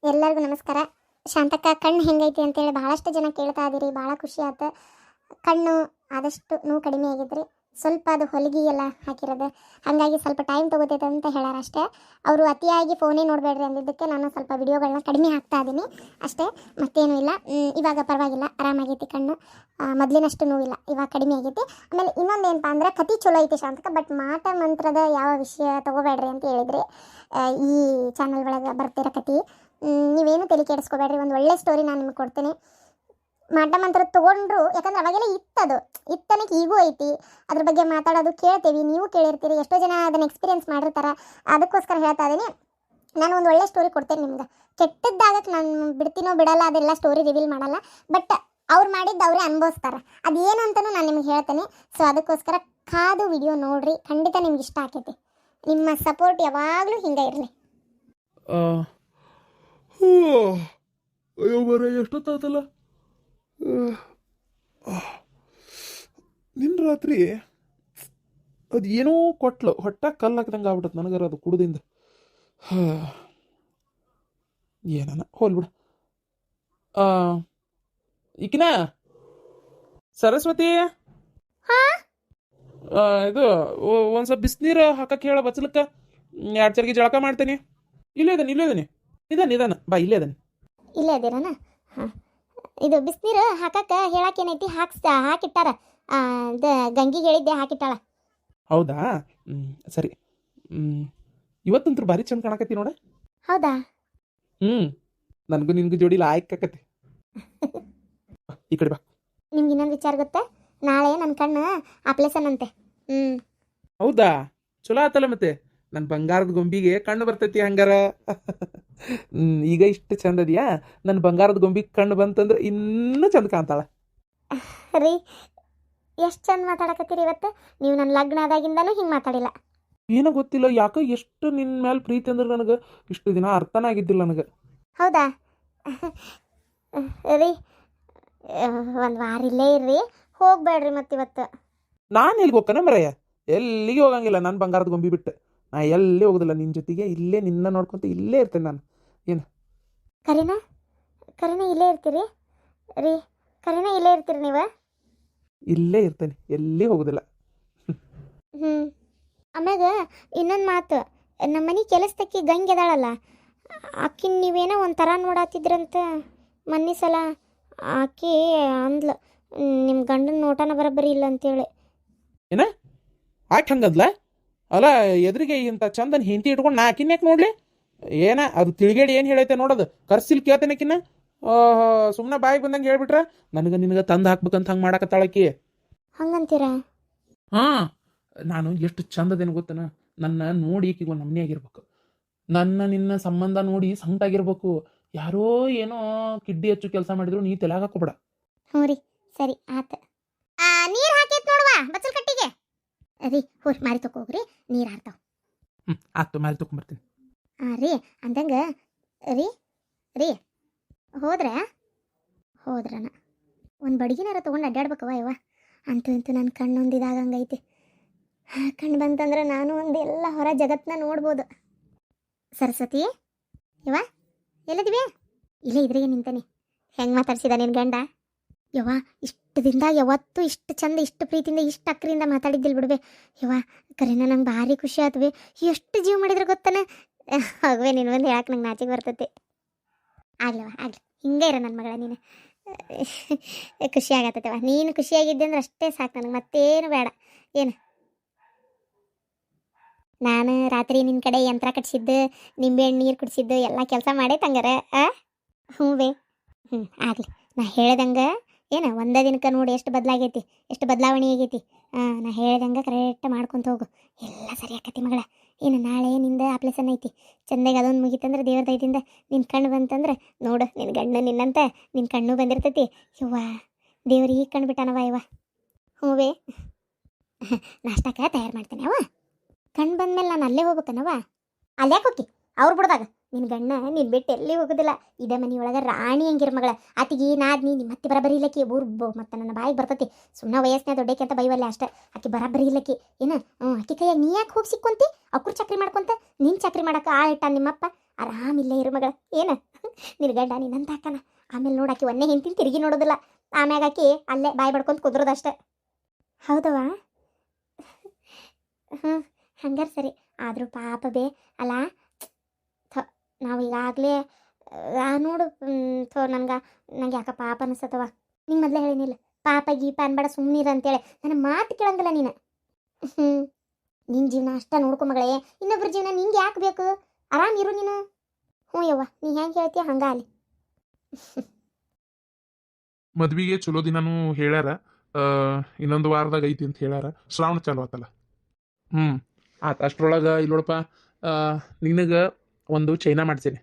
ಎಲ್ಲರಿಗೂ ನಮಸ್ಕಾರ. ಶಾಂತಕ್ಕ ಕಣ್ಣು ಹೆಂಗೈತಿ ಅಂತೇಳಿ ಭಾಳಷ್ಟು ಜನ ಕೇಳ್ತಾ ಇದ್ದೀರಿ. ಭಾಳ ಖುಷಿ ಆಯ್ತು. ಕಣ್ಣು ಆದಷ್ಟು ನೋವು ಕಡಿಮೆ ಆಗಿದ್ರಿ. ಸ್ವಲ್ಪ ಅದು ಹೊಲಿಗೆ ಎಲ್ಲ ಹಾಕಿರೋದು ಹಾಗಾಗಿ ಸ್ವಲ್ಪ ಟೈಮ್ ತೊಗೋತೈತೆ ಅಂತ ಹೇಳಾರ ಅಷ್ಟೇ. ಅವರು ಅತಿಯಾಗಿ ಫೋನೇ ನೋಡಬೇಡ್ರಿ ಅಂದಿದ್ದಕ್ಕೆ ನಾನು ಸ್ವಲ್ಪ ವಿಡಿಯೋಗಳನ್ನ ಕಡಿಮೆ ಹಾಕ್ತಾ ಇದ್ದೀನಿ ಅಷ್ಟೇ, ಮತ್ತೇನೂ ಇಲ್ಲ. ಇವಾಗ ಪರವಾಗಿಲ್ಲ, ಆರಾಮಾಗೈತಿ ಕಣ್ಣು. ಮೊದಲಿನಷ್ಟು ನೋವಿಲ್ಲ, ಇವಾಗ ಕಡಿಮೆ ಆಗೈತಿ. ಆಮೇಲೆ ಇನ್ನೊಂದು ಏನಪ್ಪ ಅಂದ್ರೆ ಕತಿ ಚಲೋ ಐತಿ ಶಾಂತಕ್ಕ, ಬಟ್ ಮಾಟ ಮಂತ್ರದ ಯಾವ ವಿಷಯ ತೊಗೋಬೇಡ್ರಿ ಅಂತ ಹೇಳಿದ್ರಿ. ಈ ಚಾನಲ್ ಒಳಗೆ ಬರ್ತಿರೋ ಕತಿ ನೀವೇನು ತಲೆ ಕೆಡಿಸ್ಕೋಬೇಡ್ರಿ. ಒಂದು ಒಳ್ಳೆ ಸ್ಟೋರಿ ನಾನು ನಿಮ್ಗೆ ಕೊಡ್ತೀನಿ. ಮಾಟ ಮಂತ್ರ ತೊಗೊಂಡ್ರು, ಯಾಕಂದ್ರೆ ಅವಾಗೆಲ್ಲ ಇತ್ತನಕ್ಕೆ ಈಗೂ ಐತಿ. ಅದ್ರ ಬಗ್ಗೆ ಮಾತಾಡೋದು ಕೇಳ್ತೀವಿ, ನೀವು ಕೇಳಿರ್ತೀರಿ, ಎಷ್ಟೋ ಜನ ಅದನ್ನು ಎಕ್ಸ್ಪೀರಿಯನ್ಸ್ ಮಾಡಿರ್ತಾರೆ. ಅದಕ್ಕೋಸ್ಕರ ಹೇಳ್ತಾ ಇದ್ದೀನಿ. ನಾನು ಒಂದು ಒಳ್ಳೆ ಸ್ಟೋರಿ ಕೊಡ್ತೇನೆ ನಿಮ್ಗೆ. ಕೆಟ್ಟದ್ದಾಗಕ್ಕೆ ನಾನು ಬಿಡ್ತೀನೋ ಬಿಡಲ್ಲ, ಅದೆಲ್ಲ ಸ್ಟೋರಿ ರಿವೀಲ್ ಮಾಡಲ್ಲ. ಬಟ್ ಅವ್ರು ಮಾಡಿದ್ದು ಅವರೇ ಅನುಭವಿಸ್ತಾರೆ. ಅದೇನು ಅಂತಲೂ ನಾನು ನಿಮ್ಗೆ ಹೇಳ್ತೇನೆ. ಸೊ ಅದಕ್ಕೋಸ್ಕರ ಕಾದು ವಿಡಿಯೋ ನೋಡ್ರಿ, ಖಂಡಿತ ನಿಮ್ಗೆ ಇಷ್ಟ ಆಕೈತಿ. ನಿಮ್ಮ ಸಪೋರ್ಟ್ ಯಾವಾಗಲೂ ಹಿಂಗೆ ಇರಲಿ. ಅಯ್ಯೋ ಬರ ಎಷ್ಟೊತ್ತಾತಲ್ಲ. ನಿನ್ನ ರಾತ್ರಿ ಅದು ಏನೋ ಕೊಟ್ಲು, ಹೊಟ್ಟ ಕಲ್ಲು ಹಾಕ್ದಂಗೆ ಆಗ್ಬಿಟ್ಟತ್ ನನಗರ ಅದು ಕುಡ್ದಿಂದ. ಏನನ ಹೋಲ್ಬಿಡ. ಈಕಿನ ಸರಸ್ವತಿ, ಇದು ಒಂದು ಸ್ವಲ್ಪ ಬಿಸಿನೀರು ಹಾಕಕ್ಕೆ ಹೇಳ ಬಚ್ಚಲಕ್ಕ. 2 ಚರ್ಗಿ ಜಳಕ ಮಾಡ್ತೇನೆ. ಇಲ್ಲೇ ಇದ್ದಾನೆ ನಿಧಾನ ಬಾ, ಇಲ್ಲೇ ಇದ್ದೀರನ? ಹಾಂ, ಇದು ಬಿಸಿನೀರು ಹಾಕಕ್ಕೆ ಹೇಳಕ್ಕೇನೈತಿ, ಹಾಕಿಟ್ಟಾರ. ಗಂಗಿಗೆ ಹೇಳಿದ್ದೆ, ಹಾಕಿಟ್ಟಾಳ. ಹೌದಾ? ಸರಿ. ಇವತ್ತಂತೂ ಭಾರಿ ಚಂದ ಕಾಣಕತ್ತಿ ನೋಡ. ಹೌದಾ? ನನಗೂ ನಿನ್ಗೂ ಜೋಡಿ ಲಾಯಕ್ಕತಿ. ಈ ಕಡೆ ಬಾ. ನಿಮ್ಗೆ ಇನ್ನೊಂದು ವಿಚಾರ ಗೊತ್ತಾ? ನಾಳೆ ನನ್ನ ಕಣ್ಣು ಆಪ್ರೇಷನ್ ಅಂತೆ. ಹೌದಾ? ಚಲೋ ಆತಲ್ಲ ಮತ್ತೆ. ನನ್ನ ಬಂಗಾರದ ಗೊಂಬಿಗೆ ಕಣ್ಣು ಬರ್ತೈತಿ ಹಂಗಾರ. ಈಗ ಇಷ್ಟು ಚಂದ ಅದೆಯಾ, ನನ್ನ ಬಂಗಾರದ ಗೊಂಬಿಗೆ ಕಣ್ಣು ಬಂತಂದ್ರೆ ಇನ್ನೂ ಚಂದ ಕಾಣ್ತಾಳ. ರೀ, ಎಷ್ಟು ಚಂದ ಮಾತಾಡಕತ್ತೀರಿ ಇವತ್ತು. ನೀವು ನನ್ನ ಲಗ್ನ ಆದಾಗಿಂದನೂ ಹಿಂಗೆ ಮಾತಾಡಿಲ್ಲ. ಏನೋ ಗೊತ್ತಿಲ್ಲ, ಯಾಕೋ ಎಷ್ಟು ನಿನ್ನ ಮೇಲೆ ಪ್ರೀತಿ ಅಂದ್ರೆ ನನಗೆ ಇಷ್ಟು ದಿನ ಅರ್ಥನೇ ಆಗಿದ್ದಿಲ್ಲ ನನಗೆ. ಹೌದಾ ರೀ? ಒಂದು ವಾರ ಇಲ್ಲೇ ಇರ್ರಿ, ಹೋಗ್ಬೇಡ್ರಿ ಮತ್ತಿವತ್ತು. ನಾನು ಎಲ್ಲಿಗೆ ಹೋಗ್ಕನ ಮರಯ್ಯ? ಎಲ್ಲಿಗೆ ಹೋಗಂಗಿಲ್ಲ ನಾನು ಬಂಗಾರದ ಗೊಂಬಿ ಬಿಟ್ಟು. ನಾ ಎಲ್ಲಿ ಹೋಗೋದಿಲ್ಲ, ನಿನ್ನ ಜೊತೆಗೆ ಇಲ್ಲೇ ನಿನ್ನ ನೋಡ್ಕೊಂತ ಇಲ್ಲೇ ಇರ್ತೇನೆ ನಾನು. ಏನು ಕರೀನಾ ಇಲ್ಲೇ ಇರ್ತೀರಿ ರೀ? ಕರೀನಾ ಇಲ್ಲೇ ಇರ್ತೀರಿ ನೀವು? ಇಲ್ಲೇ ಇರ್ತೇನೆ, ಎಲ್ಲಿ ಹೋಗೋದಿಲ್ಲ. ಆಮ್ಯಾಗ ಇನ್ನೊಂದು ಮಾತು, ನಮ್ಮ ಮನೆ ಕೆಲಸದಕ್ಕಿ ಗಂಗೆ ಅದಾಳಲ್ಲ, ಆಕಿನ ನೀವೇನೋ ಒಂಥರ ನೋಡಾತಿದ್ರಂತ ಮೊನ್ನೆ ಸಲ. ಆಕಿ ಅಂದ್ಲು ನಿಮ್ಮ ಗಂಡನ ನೋಟನ ಬರೋಬ್ಬರಿ ಇಲ್ಲ ಅಂತೇಳಿ. ಏನ ಆಕೆ ಹಂಗದ್ಲ? ಅಲ್ಲ, ಎದುರಿಗೆ ಇಂಥ ಚಂದನ್ ಹಿಂತಿ ಇಟ್ಕೊಂಡು ನಾ ಆಕಿನ ಯಾಕೆ ನೋಡ್ಲಿ? ಏನ ಅದು ತಿಳಿಗೇಡಿ ಏನು ಹೇಳೈತೆ ನೋಡೋದು. ಕರ್ಸಿಲ್ ಕೇಳ್ತೇನೆಕಿನ್ನ. ಸುಮ್ಮನೆ ಬಾಯಿಗೆ ಬಂದಂಗೆ ಹೇಳ್ಬಿಟ್ರ ನನಗೆ ನಿನಗೆ ತಂದು ಹಾಕ್ಬೇಕಂತ ಹಂಗೆ ಮಾಡಕತ್ತಾಳಕಿ. ಹಂಗಂತೀರಾ? ಹಾಂ, ನಾನು ಎಷ್ಟು ಚಂದದೇನು ಗೊತ್ತನ. ನನ್ನ ನೋಡಿ ಈಕಿಗೆ ಒಂದು ನಮ್ನಿ ಆಗಿರ್ಬೇಕು. ನನ್ನ ನಿನ್ನ ಸಂಬಂಧ ನೋಡಿ ಸಂಕಟಾಗಿರ್ಬೇಕು. ಯಾರೋ ಏನೋ ಕಿಡ್ಡಿ ಹೆಚ್ಚು ಕೆಲಸ ಮಾಡಿದ್ರು ನೀ ತಲೆಗೆ ಹಾಕೋಬೇಡ. ಹ್ಞೂ ರೀ, ಸರಿ ಆತ. ನೀರು ಹಾಕೈತೆ ನೋಡುವ ಬಚ್ಚಲ್ ಕಟ್ಟಿಗೆ. ರೀ ಹೋರಿ ಮಾರಿ ತಗೋಗ್ರಿ, ನೀರು ಹಾರ್ತಾವ. ಆಯ್ತು, ಮಾರಿ ತೊಗೊಂಬರ್ತೀನಿ. ರೀ ಅಂದಂಗೆ ರೀ ಹೋದ್ರನ ಒಂದು ಬಡಗಿನಾರ ತೊಗೊಂಡು ಅಡ್ಡಾಡ್ಬೇಕವ ಯವ್ವ. ಅಂತೂ ಇಂತೂ ನನ್ನ ಕಣ್ಣೊಂದಿದಾಗಂಗೈತಿ. ಕಣ್ಣು ಬಂತಂದ್ರೆ ನಾನು ಒಂದು ಎಲ್ಲ ಹೊರ ಜಗತ್ತನ್ನ ನೋಡ್ಬೋದು. ಸರಸ್ವತಿ ಯವ್ವ, ಎಲ್ಲದಿವೆ? ಇಲ್ಲೇ ಇದ್ರಿಗೆ ನಿಂತಾನೆ. ಹೆಂಗೆ ಮಾತಾಡ್ಸಿದ ನಿನ್ನ ಗಂಡ ಯವ್ವ? ಇಷ್ಟು ದಿನದಾಗ ಯಾವತ್ತೂ ಇಷ್ಟು ಚಂದ, ಇಷ್ಟು ಪ್ರೀತಿಯಿಂದ, ಇಷ್ಟು ಅಕ್ಕರಿಂದ ಮಾತಾಡಿದ್ದಿಲ್ಲ ಬಿಡ್ಬೆ ಯವ್ವ. ಕರೆನ ನಂಗೆ ಭಾರಿ ಖುಷಿ ಆತ್ವೆ. ಎಷ್ಟು ಜೀವ ಮಾಡಿದ್ರೆ ಗೊತ್ತಾನೆ. ಹೋಗ್ವೆ, ನೀನು ಒಂದು ಹೇಳಕ್ಕೆ ನಂಗೆ ನಾಚಿಗೆ ಬರ್ತೈತಿ. ಆಗ್ಲವ ಆಗಲಿ, ಹಿಂಗೆ ಇರೋ ನನ್ನ ಮಗಳ ನೀನು. ಖುಷಿ ಆಗತ್ತವ. ನೀನು ಖುಷಿಯಾಗಿದ್ದೆ ಅಂದ್ರೆ ಅಷ್ಟೇ ಸಾಕು ನನಗೆ, ಮತ್ತೇನು ಬೇಡ. ಏನು ನಾನು ರಾತ್ರಿ ನಿನ್ನ ಕಡೆ ಯಂತ್ರ ಕಟ್ಸಿದ್ದು, ನಿಂಬೆಹಣ್ಣು ನೀರು ಕುಡಿಸಿದ್ದು ಎಲ್ಲ ಕೆಲಸ ಮಾಡೇ ತಂಗಾರ. ಹ್ಞೂ ಬೇ, ಆಗಲಿ. ನಾ ಹೇಳ್ದಂಗೆ ಏನು ಒಂದೇ ದಿನಕ್ಕೆ ನೋಡಿ ಎಷ್ಟು ಬದಲಾಗೈತಿ, ಎಷ್ಟು ಬದಲಾವಣೆ ಆಗೈತಿ. ನಾ ಹೇಳ್ದಂಗೆ ಕರೆಕ್ಟ್ ಮಾಡ್ಕೊತ ಹೋಗು, ಎಲ್ಲ ಸರಿ ಆಕತಿ ಮಗಳ. ಏನು ನಾಳೆ ನಿಂದ ಆಪ್ರೇಷನ್ ಐತಿ, ಚಂದಾಗಿ ಅದೊಂದು ಮುಗಿತಂದ್ರೆ ದೇವ್ರ ದಯದಿಂದ ನಿನ್ನ ಕಣ್ಣು ಬಂತಂದ್ರೆ ನೋಡು, ನಿನ್ನ ಗಂಡು ನಿನ್ನಂತ ನಿನ್ನ ಕಣ್ಣು ಬಂದಿರ್ತೈತಿ. ಯವ್ವ, ದೇವ್ರು ಈಗ ಕಣ್ಣು ಬಿಟ್ಟಾನವ ಯವ್ವ. ಹ್ಞೂ ಬೇ, ನಾಷ್ಟಕ್ಕೆ ತಯಾರು ಮಾಡ್ತೇನೆ ಅವ. ಕಣ್ಣು ಬಂದಮೇಲೆ ನಾನು ಅಲ್ಲೇ ಹೋಗ್ಬೇಕನವ. ಅಲ್ಲೇ ಹೋಗಿ ಅವ್ರು ಬಿಡ್ದಾಗ ನಿನ್ನ ಗಣ್ಣ ನೀನು ಬಿಟ್ಟು ಎಲ್ಲಿ ಹೋಗೋದಿಲ್ಲ. ಇದೇ ಮನೆಯೊಳಗೆ ರಾಣಿ ಹಂಗಿರ ಮಗಳ. ಆತಿಗೆ ನಾದ್ನಿ ನಿಮ್ಮ ಮತ್ತೆ ಬರಬರಿ ಇಲ್ಲಕ್ಕಿ ಊರು ಮತ್ತು ನನ್ನ ಬಾಯಿಗೆ ಬರ್ತೈತಿ. ಸುಮ್ಮನೆ ವಯಸ್ಸಿನ ದೊಡ್ಡಕ್ಕೆ ಅಂತ ಬೈವಲ್ಲ ಅಷ್ಟೇ. ಆಕೆ ಬರಬರಿ ಇಲ್ಲಕ್ಕಿ ಏನು ಆಕೆ ಕೈಯಾಗ ನೀ ಯಾಕೆ ಹೋಗಿ ಸಿಕ್ಕೊಂತಿ? ಅವ್ರು ಚಾಕ್ರಿ ಮಾಡ್ಕೊಂತ ನಿನ್ನ ಚಾಕ್ರಿ ಮಾಡಕ್ಕೆ ಇಟ್ಟ ನಿಮ್ಮಪ್ಪ. ಆರಾಮಿಲ್ಲ ಇರು ಮಗಳ. ಏನು ನಿನ್ ಗಂಡ ನೀನಂತ ಹಾಕನ ಆಮೇಲೆ ನೋಡಾಕಿ ಒಂದೇ ಹಿಂತಿನ ತಿರುಗಿ ನೋಡೋದಿಲ್ಲ ಆಮ್ಯಾಗ ಆಕಿ ಅಲ್ಲೇ ಬಾಯಿ ಬಡ್ಕೊಂತ ಕುದ್ರೋದಷ್ಟೆ ಹೌದವಾ ಹ್ಞೂ ಹಂಗಾರೆ ಸರಿ ಆದರೂ ಪಾಪ ಬೇ ಅಲ್ಲ ನಾವು ಈಗಾಗಲೇ ನೋಡು ನಂಗೆ ಯಾಕ ಪಾಪ ಅನಿಸ್ತವ ನಿಂಗೆ ಮೊದಲೇ ಹೇಳಿನಿಲ್ಲ ಪಾಪ ಗೀಪ ಅನ್ಬೇಡ ಸುಮ್ಮನಿರ ಅಂತೇಳಿ ನನ್ನ ಮಾತು ಕೇಳಂಗಿಲ್ಲ ನೀನು ನಿನ್ನ ಜೀವನ ಅಷ್ಟ ನೋಡ್ಕೊ ಮಗಳೇ ಇನ್ನೊಬ್ರ ಜೀವನ ನಿಂಗೆ ಯಾಕೆ ಬೇಕು ಆರಾಮಿರು ನೀನು ಹ್ಞೂ ಯವ್ವ ನೀ ಹೆಂಗೆ ಹೇಳ್ತೀಯ ಹಂಗ ಅಲ್ಲಿ ಮದ್ವಿಗೆ ಚಲೋ ದಿನಾನು ಹೇಳ್ಯಾರ ಇನ್ನೊಂದು ವಾರದಾಗ ಐತಿ ಅಂತ ಹೇಳ್ಯಾರ ಶ್ರಾವಣ ಚಾಲು ಆತಲ್ಲ ಆತ ಅಷ್ಟ್ರೊಳಗೆ ಇಲ್ಲೋಡಪ್ಪ ನಿನಗೆ ಒಂದು ಚೈನಾ ಮಾಡ್ಸೀನಿ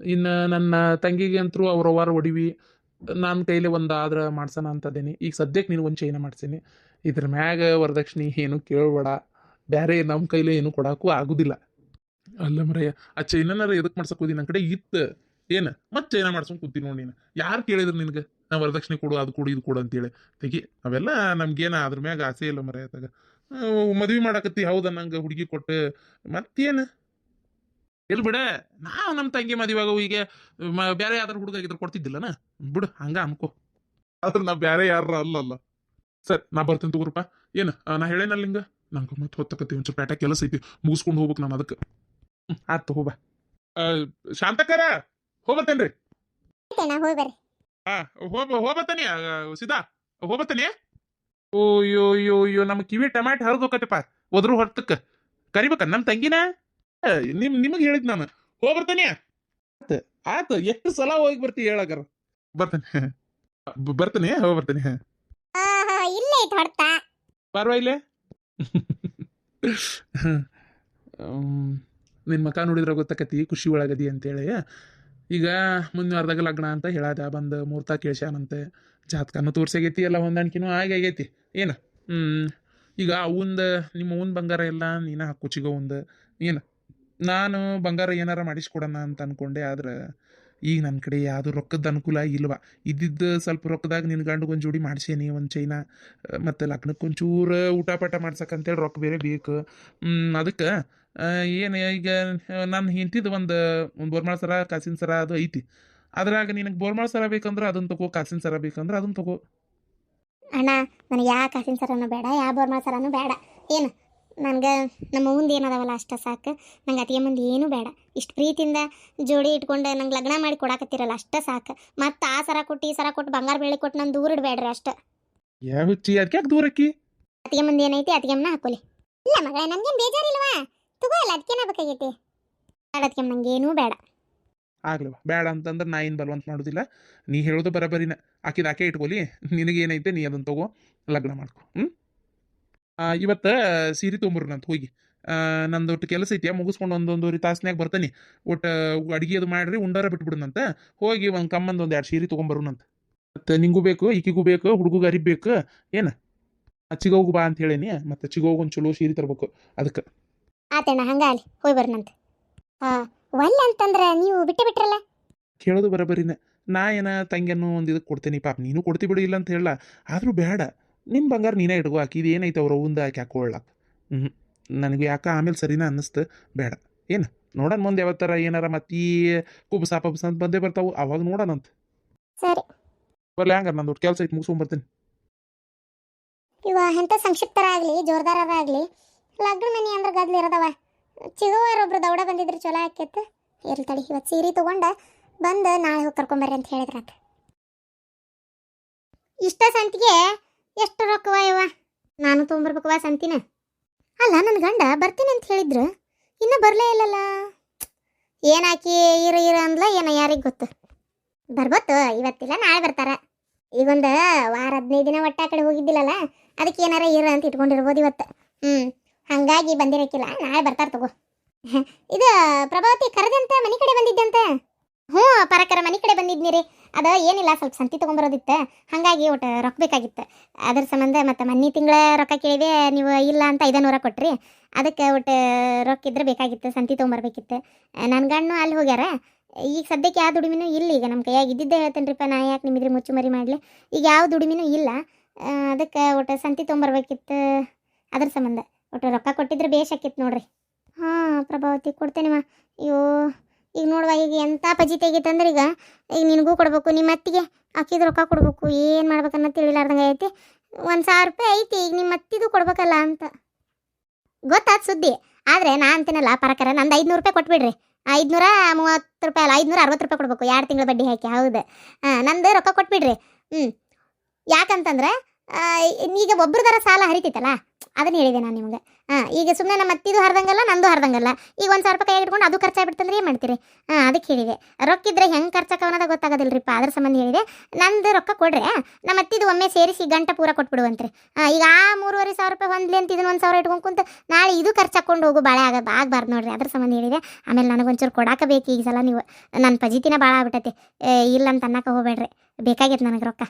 ಇನ್ನು ನನ್ನ ತಂಗಿಗೆ ಅಂತರೂ ಅವ್ರ ವಾರ ಒಡಿವಿ ನನ್ನ ಕೈಲಿ ಒಂದು ಆದ್ರೆ ಮಾಡ್ಸೋಣ ಅಂತದೇನಿ ಈಗ ಸದ್ಯಕ್ಕೆ ನೀನು ಒಂದು ಚೈನಾ ಮಾಡ್ಸೀನಿ ಇದ್ರ ಮ್ಯಾಗ ವರದಕ್ಷಿಣೆ ಏನು ಕೇಳಬೇಡ ಬೇರೆ ನಮ್ಮ ಕೈಲಿ ಏನು ಕೊಡೋಕ್ಕೂ ಆಗೋದಿಲ್ಲ ಅಲ್ಲ ಮರಯ್ಯ ಆ ಚೈನಾರ ಎದಕ್ಕೆ ಮಾಡ್ಸಕ್ಕೆ ಹೋದಿ ನನ್ನ ಕಡೆ ಇತ್ತು ಏನು ಮತ್ತೆ ಚೈನಾ ಮಾಡ್ಸ್ಕೊಂಡು ಕೂತೀನಿ ನೋಡಿ ನೀನು ಯಾರು ಕೇಳಿದ್ರು ನಿನಗೆ ನಾ ವರದಕ್ಷಿಣೆ ಕೊಡು ಅದು ಕೊಡು ಇದು ಕೊಡು ಅಂತೇಳಿ ತೆಗಿ ಅವೆಲ್ಲ ನಮ್ಗೇನ ಅದ್ರ ಮ್ಯಾಗ ಆಸೆ ಇಲ್ಲ ಮರ್ಯಾದಾಗ ಮದ್ವೆ ಮಾಡಾಕತ್ತಿ ಹೌದಾ ನಂಗೆ ಹುಡುಗಿ ಕೊಟ್ಟು ಮತ್ತೇನು ಇಲ್ ಬಿಡ ನಾವು ನಮ್ಮ ತಂಗಿ ಮದುವೆಗ ಈಗ ಬೇರೆ ಯಾವ್ದಾರು ಹುಡುಗ ಆಗಿದ್ರು ಕೊಡ್ತಿದ್ದಿಲ್ಲನ ಬಿಡು ಹಂಗ ಅನ್ಕೋ ಆದ್ರೆ ನಾ ಬೇರೆ ಯಾರ ಅಲ್ಲಲ್ಲ ಸರಿ ನಾ ಬರ್ತೀನಿ ತಗೋರಪ್ಪ ಏನು ನಾ ಹೇಳೇನಲ್ಲ ಹಿಂಗ ನಂಗೆ ಮತ್ತೆ ಹೊತ್ತಕತ್ತಿ ಒಂಚೂರು ಪೇಟ ಕೆಲಸ ಐತಿ ಮುಗಿಸ್ಕೊಂಡು ಹೋಗ್ಬೇಕು ನಾನು ಅದಕ್ಕೆ ಆಯ್ತು ಹೋಗ್ಬಾ ಶಾಂತಕರ ಹೋಗ್ಬತ್ತೇನ್ರಿ ಹೋಗಿ ಬರ್ರಿ ಹಾ ಹೋಗ್ಬತ್ತಾನೆ ಸೀದಾ ಹೋಗ್ಬತ್ತಾನೆ ಓಯ್ಯೋ ಅಯ್ಯೋ ಅಯ್ಯೋ ನಮ್ಮ ಕಿವಿ ಟಮಾಟೆ ಹರಿದು ಹೋಗತ್ತಪ್ಪ ಒದ್ರು ಹೊರ್ತಕ್ಕೆ ಕರಿಬೇಕ ನಮ್ಮ ತಂಗಿನ ನಿಮಗೆ ಹೇಳಿದ್ ನಾನು ಹೋಗ್ಬರ್ತಾನೆ ಆತ ಎಷ್ಟು ಸಲ ಹೋಗಿ ಬರ್ತೀವಿ ಹೇಳಕರ ಬರ್ತಾನೆ ಹೋಗ್ಬರ್ತಾನೆ ಇಲ್ಲೇ ಐತೆ ಹೊಡ್ತಾ ಪರವಾಗಿಲ್ಲ ನಿನ್ನ ಮಕ ನೋಡಿದ್ರೆ ಗೊತ್ತಾಕತಿ ಖುಷಿ ಒಳಗದಿ ಅಂತೇಳಿ ಈಗ ಮುಂದಿನ ವಾರದಾಗ ಲಗ್ನ ಅಂತ ಹೇಳದ ಬಂದು ಮುಹೂರ್ತ ಕೇಳ್ಸ್ಯಾನಂತೆ ಜಾತಕನೂ ತೋರ್ಸಾಗೈತಿ ಎಲ್ಲ ಹೊಂದಾಣಿಕೆನೂ ಆಗೈತಿ ಏನು ಈಗ ನಿಮ್ಮ ಅವ್ನ ಬಂಗಾರ ಎಲ್ಲ ನೀನ ಹಾಕು ಚಿಗೋ ಒಂದು ಏನು ನಾನು ಬಂಗಾರ ಏನಾರ ಮಾಡಿಸ್ಕೊಡೋಣ ಅಂತ ಅನ್ಕೊಂಡೆ ಆದ್ರೆ ಈಗ ನನ್ನ ಕಡೆ ಯಾವುದು ರೊಕ್ಕದ ಅನುಕೂಲ ಇಲ್ವಾ ಇದ್ದಿದ್ದು ಸ್ವಲ್ಪ ರೊಕ್ಕದಾಗ ನಿನ್ನ ಗಂಡು ಒಂದು ಜೋಡಿ ಮಾಡ್ಸೇನಿ ಒಂದು ಚೈನಾ ಮತ್ತು ಲಗ್ನಕ್ಕೆ ಒಂಚೂರು ಊಟ ಪಾಟ ಮಾಡ್ಸಕ್ಕಂತೇಳಿ ರೊಕ್ಕ ಬೇರೆ ಬೇಕು ಅದಕ್ಕೆ ಏನು ಈಗ ನಾನು ಹಿಂತಿದ್ದು ಒಂದು ಬೋರ್ಮಾಳ ಸರ ಕಾಸಿನ ಸರ ಅದು ಐತಿ ಅದ್ರಾಗ ನಿನಗೆ ಬೋರ್ಮಾಳ ಸರ ಬೇಕಂದ್ರೆ ಅದನ್ನು ತಗೋ ಕಾಸಿನ ಸರ ಬೇಕಂದ್ರೆ ಅದನ್ನು ತಗೋ ಅಣ್ಣ ನನಗೆ ಯಾವ ಕಾಸಿನ ಸರನೂ ಬೇಡ ಯಾವ ಬೋರ್ಮಾಳ ಸರನೂ ಬೇಡ ಏನು ನನಗೆ ನಮ್ಮ ಮುಂದೆ ಏನದಾವಲ್ಲ ಅಷ್ಟ ಸಾಕು ನಂಗೆ ಅತಿಗೆ ಮಂದಿ ಏನೂ ಬೇಡ ಇಷ್ಟು ಪ್ರೀತಿಯಿಂದ ಜೋಡಿ ಇಟ್ಕೊಂಡು ನಂಗೆ ಲಗ್ನ ಮಾಡಿ ಕೊಡಾಕತ್ತಿರಲ್ಲ ಅಷ್ಟ ಸಾಕು ಮತ್ತು ಆ ಸರ ಕೊಟ್ಟು ಈ ಸರ ಕೊಟ್ಟು ಬಂಗಾರ ಬೆಳ್ಳಿ ಕೊಟ್ಟು ನಾನು ದೂರ ಇಡಬೇಡ್ರಿ ಅಷ್ಟೇ ಯಾವ ಹುಚ್ಚಿ ಅದಕ್ಕೆ ಯಾಕೆ ದೂರಕ್ಕಿ ಅತಿಗೆ ಮಂದಿ ಏನೈತಿ ಅತಿಗೆ ಅಮ್ಮನ ಹಾಕೋಲಿ ಇಲ್ಲ ಮಗಳೇ ನಮ್ಗೇನು ಬೇಜಾರಿಲ್ವಾ ತಗೋ ಅಲ್ಲ ಅದಕ್ಕೇನ ಬೇಕಾಗೈತಿ ಅದಕ್ಕೆ ನಂಗೆ ಏನೂ ಬೇಡ ಆಗ್ಲವ ಬೇಡ ಅಂತಂದ್ರೆ ನಾ ಏನು ಬಲವಂತ ಮಾಡೋದಿಲ್ಲ ನೀ ಹೇಳೋದು ಬರಬರಿನ ಆಕೆ ಇಟ್ಕೊಲಿ ನಿನಗೇನೈತೆ ನೀ ಅದನ್ನು ತಗೋ ಲಗ್ನ ಮಾಡ್ಕೊ ಇವತ್ತು ಸೀರೆ ತೊಗೊಂಬರ್ನಂತ ಹೋಗಿ ನಂದು ಒಟ್ಟು ಕೆಲಸ ಐತಿ ಮುಗಿಸ್ಕೊಂಡು ಒಂದೊಂದೂವರೆ ತಾಸ್ನ್ಯಾಗ ಬರ್ತಾನೆ ಒಟ್ಟು ಅಡುಗೆ ಅದು ಮಾಡ್ರಿ ಉಂಡಾರ ಬಿಟ್ಬಿಡನಂತ ಹೋಗಿ ಒಂದು ಕಮ್ಮಂದು ಒಂದು 2 ಸೀರೆ ತೊಗೊಂಬರೋಣಂತ ಮತ್ತು ನಿಂಗೂ ಬೇಕು ಈಕಿಗೂ ಬೇಕು ಹುಡುಗಗೆ ಅರಿಬೇಕು ಬೇಕು ಏನು ಚಿಗೋಗು ಬಾ ಅಂತ ಹೇಳೇನಿ ಮತ್ತು ಚಿಗೋಗು ಒಂದು ಚಲೋ ಸೀರೆ ತರಬೇಕು ಅದಕ್ಕೆ ಆತಣ್ಣ ಹಂಗಾಲಿ ಹೋಗಿ ಬರ್ನಂತ ಒಲ್ಲ ಅಂತಂದ್ರೆ ನೀವು ಬಿಟ್ಟರಲ್ಲ ಕೇಳೋದು ಬರಬರಿನ ನಾ ಏನ ತಂಗಿಯನ್ನು ಒಂದು ಇದಕ್ಕೆ ಕೊಡ್ತೇನೆ ಪಾಪ ನೀನು ಕೊಡ್ತಿ ಬಿಡು ಇಲ್ಲ ಅಂತ ಹೇಳಲ್ಲ ಆದರೂ ಬೇಡ ನಿಮ್ಮ ಬಂಗಾರ ನೀನೇ ಇಟ್ಕೋ ಆಕಿ ಇದೇನೈತೆ ಅವ್ರ ಅವಂದ ಆಕೆ ಹಾಕೊಳ್ಳಾಕ ನನಗೆ ಯಾಕೆ ಆಮೇಲೆ ಸರಿನಾ ಅನ್ನಿಸ್ತು ಬೇಡ ಏನು ನೋಡೋಣ ಮುಂದೆ ಯಾವತ್ತರ ಏನಾರ ಮತ್ತೆ ಈ ಕುಬ್ಸ ಪಬ್ಸ ಅಂತ ಬಂದೇ ಬರ್ತಾವು ಅವಾಗ ನೋಡೋಣಂತ ಸರಿ ಬರ್ಲಿ ಹಂಗಾರ ನಂದು ಕೆಲಸ ಐತೆ ಮುಗಿಸ್ಕೊಂಬರ್ತೀನಿ ಇವ ಎಂಥ ಸಂಕ್ಷಿಪ್ತರ ಆಗಲಿ ಜೋರ್ದಾರ ಆಗಲಿ ಲಗ್ನ ಮನೆ ಅಂದ್ರೆ ಗದ್ಲಿ ಇರೋದವ ಚಿಗೋವಾರೊಬ್ರು ದೌಡ ಬಂದಿದ್ರು ಚಲೋ ಆಕೈತೆ ಇರ್ಲಿ ತಡಿ ಇವತ್ತು ಸೀರೆ ತೊಗೊಂಡು ಬಂದು ನಾಳೆ ಹೋಗಿ ಕರ್ಕೊಂಬರ್ರಿ ಅಂತ ಹೇಳಿದ್ರಾತ ಇಷ್ಟ ಸಂತಿಗೆ ಎಷ್ಟು ರೊಕ್ಕವ ಯವ್ವ ನಾನು ತೊಗೊಂಬರ್ಬೇಕವ ಸಂತಿನ ಅಲ್ಲ ನನ್ನ ಗಂಡ ಬರ್ತೀನಿ ಅಂತ ಹೇಳಿದ್ರು ಇನ್ನೂ ಬರಲೇ ಇಲ್ಲಲ್ಲ ಏನಾಕಿ ಇರ ಅಂದ್ಲ ಏನೋ ಯಾರಿಗೆ ಗೊತ್ತು ಬರ್ಬೋದು ಇವತ್ತಿಲ್ಲ ನಾಳೆ ಬರ್ತಾರ ಈಗೊಂದು ವಾರ 15 ದಿನ ಒಟ್ಟ ಕಡೆ ಹೋಗಿದ್ದಿಲ್ಲಲ್ಲ ಅದಕ್ಕೆ ಏನಾರ ಇರ ಅಂತ ಇಟ್ಕೊಂಡಿರ್ಬೋದು ಇವತ್ತು ಹಾಗಾಗಿ ಬಂದಿರಕ್ಕಿಲ್ಲ ನಾಳೆ ಬರ್ತಾರೆ ತಗೋ ಇದು ಪ್ರಭಾವತಿ ಕರೆದಂತ ಮನೆ ಕಡೆ ಬಂದಿದ್ದಂತೆ ಹ್ಞೂ ಪರಕರ ಮನೆ ಕಡೆ ಬಂದಿದ್ನಿರಿ ಅದು ಏನಿಲ್ಲ ಸ್ವಲ್ಪ ಸಂತಿ ತೊಗೊಂಬರೋದಿತ್ತು ಹಾಗಾಗಿ ಒಟ್ಟು ರೊಕ್ಕ ಬೇಕಾಗಿತ್ತು ಅದ್ರ ಸಂಬಂಧ ಮತ್ತು ಮೊನ್ನೆ ತಿಂಗಳ ರೊಕ್ಕ ಕೇಳಿದೆ ನೀವು ಇಲ್ಲ ಅಂತ 500 ಕೊಟ್ರಿ ಅದಕ್ಕೆ ಒಟ್ಟು ರೊಕ್ಕ ಇದ್ರೆ ಬೇಕಾಗಿತ್ತು ಸಂತಿ ತೊಗೊಂಬರ್ಬೇಕಿತ್ತು ನನ್ನ ಗಂಡು ಅಲ್ಲಿ ಹೋಗ್ಯಾರ ಈಗ ಸದ್ಯಕ್ಕೆ ಯಾವ ದುಡಿಮೆನೂ ಇಲ್ಲ ಈಗ ನಮ್ಮ ಕೈಯಾಗ ಇದ್ದಿದ್ದೆ ಹೇಳ್ತೇನೆ ರೀಪ್ಪ ನಾ ಯಾಕೆ ನಿಮ್ಮಿದ್ರೆ ಮುಚ್ಚುಮರಿ ಮಾಡಲಿ ಈಗ ಯಾವ ದುಡಿಮೆನೂ ಇಲ್ಲ ಅದಕ್ಕೆ ಒಟ್ಟು ಸಂತಿ ತೊಗೊಂಬರ್ಬೇಕಿತ್ತು ಅದ್ರ ಸಂಬಂಧ ಒಟ್ಟು ರೊಕ್ಕ ಕೊಟ್ಟಿದ್ರೆ ಬೇಷಾಕಿತ್ತು ನೋಡ್ರಿ ಹಾಂ ಪ್ರಭಾವತಿ ಕೊಡ್ತೇನೆಮ್ಮ ಅಯ್ಯೋ ಈಗ ನೋಡುವ ಈಗ ಎಂಥ ಪಜಿತಿ ಆಗೈತೆ ಈಗ ನಿನಗೂ ಕೊಡ್ಬೇಕು, ನಿಮ್ಮ ಅತ್ತಿಗೆ ಅಕ್ಕಿದು ರೊಕ್ಕ ಕೊಡ್ಬೇಕು, ಏನು ಮಾಡ್ಬೇಕನ್ನ ತಿಳಿಲಾರ್ದಂಗೆ ಐತಿ. 1,000 ರೂಪಾಯಿ ಐತಿ, ಈಗ ನಿಮ್ಮ ಅತ್ತಿದು ಕೊಡ್ಬೇಕಲ್ಲ ಅಂತ ಗೊತ್ತಾದ ಸುದ್ದಿ. ಆದರೆ ನಾ ಅಂತೀನಲ್ಲ ಪರಕರ, ನಂದು 500 ರೂಪಾಯಿ ಕೊಟ್ಬಿಡ್ರಿ. 530 ರೂಪಾಯಿ ಅಲ್ಲ, 560 ರೂಪಾಯಿ ಕೊಡ್ಬೇಕು, 2 ತಿಂಗಳ ಬಡ್ಡಿ ಹಾಕಿ. ಹೌದು, ನಂದು ರೊಕ್ಕ ಕೊಟ್ಬಿಡ್ರಿ. ಯಾಕಂತಂದ್ರೆ ಈಗ ಒಬ್ರದಾರ ಸಾಲ ಹರಿತೈತಲ್ಲ, ಅದನ್ನ ಹೇಳಿದೆ ನಾನು ನಿಮ್ಗೆ. ಈಗ ಸುಮ್ಮನೆ ನಮ್ಮ ಅತ್ತಿದು ಹರಿದಂಗಲ್ಲ, ನಂದು ಹರಿದಂಗಲ್ಲ. ಈಗ 1,000 ರೂಪಾಯಿ ಕೈ ಇಟ್ಕೊಂಡು ಅದು ಖರ್ಚಾಗ್ಬಿಡ್ತಂದ್ರೆ ಏನು ಮಾಡ್ತೀರಿ? ಅದಕ್ಕೆ ಹೇಳಿದೆ. ರೊಕ್ಕ ಇದ್ರೆ ಹೆಂಗೆ ಖರ್ಚಾಕವನ್ನದ ಗೊತ್ತಾಗೋದಿಲ್ರಿಪ್ಪ, ಅದ್ರ ಸಂಬಂಧ ಹೇಳಿದೆ. ನಂದು ರೊಕ್ಕ ಕೊಡ್ರೆ ನಮ್ಮ ಅತ್ತಿದು ಒಮ್ಮೆ ಸೇರಿಸಿ ಗಂಟೆ ಪೂರ ಕೊಟ್ಬಿಡುವಂತ್ರಿ. ಈಗ ಆ 3,500 ರೂಪಾಯಿ ಹೊಂದ್ಲಿ ಅಂತ ಇದನ್ನ 1,000 ಇಟ್ಕೊಂಡು ಕುಂತ ನಾಳೆ ಇದು ಖರ್ಚಾಕೊಂಡು ಹೋಗು ಬಾಳೆ ಆಗಬಾರ್ದು ನೋಡ್ರಿ, ಅದ್ರ ಸಂಬಂಧ ಹೇಳಿದೆ. ಆಮೇಲೆ ನನಗೊಂಚೂರು ಕೊಡಾಕಬೇಕು ಈ ಸಲ ನೀವು. ನನ್ನ ಪಜಿತಿನ ಭಾಳ ಆಗ್ಬಿಟ್ಟೈತಿ, ಇಲ್ಲ ಅಂತ ಅನ್ನಕ್ಕೆ ಹೋಗ್ಬೇಡ್ರಿ, ಬೇಕಾಗೈತೆ ನನಗೆ ರೊಕ್ಕ.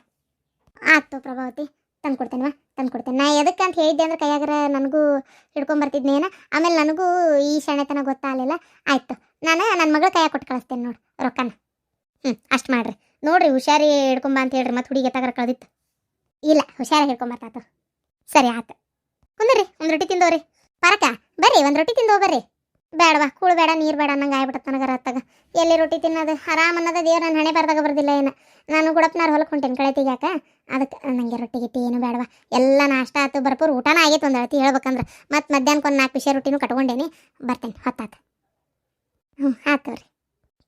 ಆಯ್ತು ಪ್ರಭಾವತಿ, ತಂದ್ಕೊಡ್ತೇನೆ ನಾ ಎದಕ್ಕೆ ಅಂತ ಹೇಳಿದ್ದೆ ಅಂದ್ರೆ ಕೈಯಾಗರ ನನಗೂ ಹಿಡ್ಕೊಂಬರ್ತಿದ್ನೇನ. ಆಮೇಲೆ ನನಗೂ ಈ ಶಾಣೆತನ ಗೊತ್ತಾಗಲಿಲ್ಲ. ಆಯಿತು, ನಾನು ನನ್ನ ಮಗಳ ಕೈಯಾಗ ಕೊಟ್ಟು ಕಳಿಸ್ತೇನೆ ನೋಡಿ ರೊಕ್ಕನ. ಅಷ್ಟು ಮಾಡ್ರಿ ನೋಡ್ರಿ, ಹುಷಾರಿ ಹಿಡ್ಕೊಂಬ ಅಂತ ಹೇಳ್ರಿ, ಮತ್ತೆ ಹುಡುಗಿ ತಗರ ಕಳ್ದಿತ್ತು. ಇಲ್ಲ, ಹುಷಾರಾಗಿ ಹಿಡ್ಕೊಂಬರ್ತಾತು. ಸರಿ ಆಯ್ತು, ಕುಂದ್ರಿ, ಒಂದು ರೊಟ್ಟಿ ತಿಂದೋರಿ. ಪರಕ ಬರ್ರಿ, ಒಂದು ರೊಟ್ಟಿ ತಿಂದು ಬರ್ರಿ. ಬೇಡವಾ, ಕೂಳು ಬೇಡ, ನೀರು ಬೇಡ ಅನ್ನಂಗೆ ಆಗ್ಬಿಡತ್ತೆ ನನಗೆ ರತ್ತಾಗ. ಎಲ್ಲಿ ರೊಟ್ಟಿ ತಿನ್ನೋದು ಆರಾಮ್ ಅನ್ನೋದು ದೇವ್ರು ನನ್ನ ಹಣೆ ಬರ್ದಾಗ ಬರ್ದಿಲ್ಲ ಏನು. ನಾನು ಗುಡಪ್ನಾರು ಹೊಲಕ್ಕೆ ಹೊಂಟೇನು ಕಳೆ ತೆಗಿಯಾಕ, ಅದಕ್ಕೆ ನನಗೆ ರೊಟ್ಟಿ ಗಿಟ್ಟಿ ಏನು ಬೇಡವಾ. ಎಲ್ಲ ನಾಷ್ಟ ಆಯ್ತು, ಬರ್ಪೂರು ಊಟನ ಆಗೈತೆ ಒಂದು ಅಳತಿ ಹೇಳ್ಬೇಕಂದ್ರೆ. ಮತ್ತು ಮಧ್ಯಾಹ್ನಕ್ಕೆ ಒಂದು 4 ವಿಷಯ ರೊಟ್ಟಿನೂ ಕಟ್ಕೊಂಡೇನಿ, ಬರ್ತೇನೆ ಹೊತ್ತಾತ. ಆಯ್ತು ರೀ.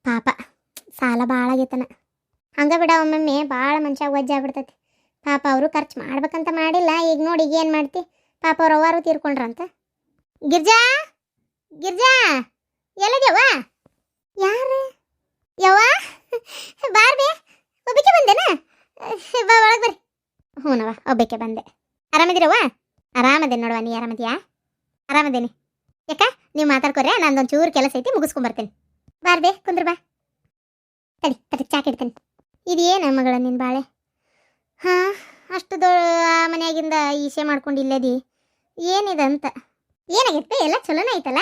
ಪಾಪ ಸಾಲ ಭಾಳ ಆಗೈತನ. ಹಂಗೆ ಬಿಡ, ಒಮ್ಮೊಮ್ಮೆ ಭಾಳ ಮನುಷ್ಯ ಒಜ್ಜಾಗ್ಬಿಡ್ತೈತಿ. ಪಾಪ ಅವರು ಖರ್ಚು ಮಾಡ್ಬೇಕಂತ ಮಾಡಿಲ್ಲ. ಈಗ ನೋಡಿ ಈಗ ಏನು ಮಾಡ್ತಿ, ಪಾಪ ಅವ್ರು ಅವ್ವಾರು ತೀರ್ಕೊಂಡ್ರಂತ. ಗಿರ್ಜಾ ಎಲ್ಲದ್ಯವ್ವ? ಯಾರು ಯವ್ವ? ಬಾರ್ಬೆ, ಒಬ್ಬಕ್ಕೆ ಬಂದೇನ? ಬಾ ಒಳಗೆ ಬರ್ರಿ. ಹ್ಞೂನವ್ವ, ಒಬ್ಬಕ್ಕೆ ಬಂದೆ. ಆರಾಮದಿರವ್ವ? ಆರಾಮದೇನಿ ನೋಡುವ, ನೀ ಆರಾಮದಿಯಾ? ಆರಾಮದೇನಿ. ಯಾಕ ನೀವು ಮಾತಾಡ್ಕೊರೆ, ನಂದೊಂದು ಚೂರು ಕೆಲಸ ಐತಿ, ಮುಗಿಸ್ಕೊಂಬರ್ತೇನೆ. ಬಾರ್ಬೆ, ಕುಂದ್ರ ಬಾ. ತಡಿ ಚಾಕ್ ಇಡ್ತೇನೆ. ಇದೇನು ಮಗಳ ನಿನ್ನ ಬಾಳೆ? ಹಾಂ, ಅಷ್ಟು ಮನೆಯಾಗಿಂದ ಈಸೆ ಮಾಡ್ಕೊಂಡು ಇಲ್ಲದಿ ಏನಿದೆ ಅಂತ? ಏನಾಗೈತೆ? ಎಲ್ಲ ಚಲೋನೇ ಐತಲ್ಲ?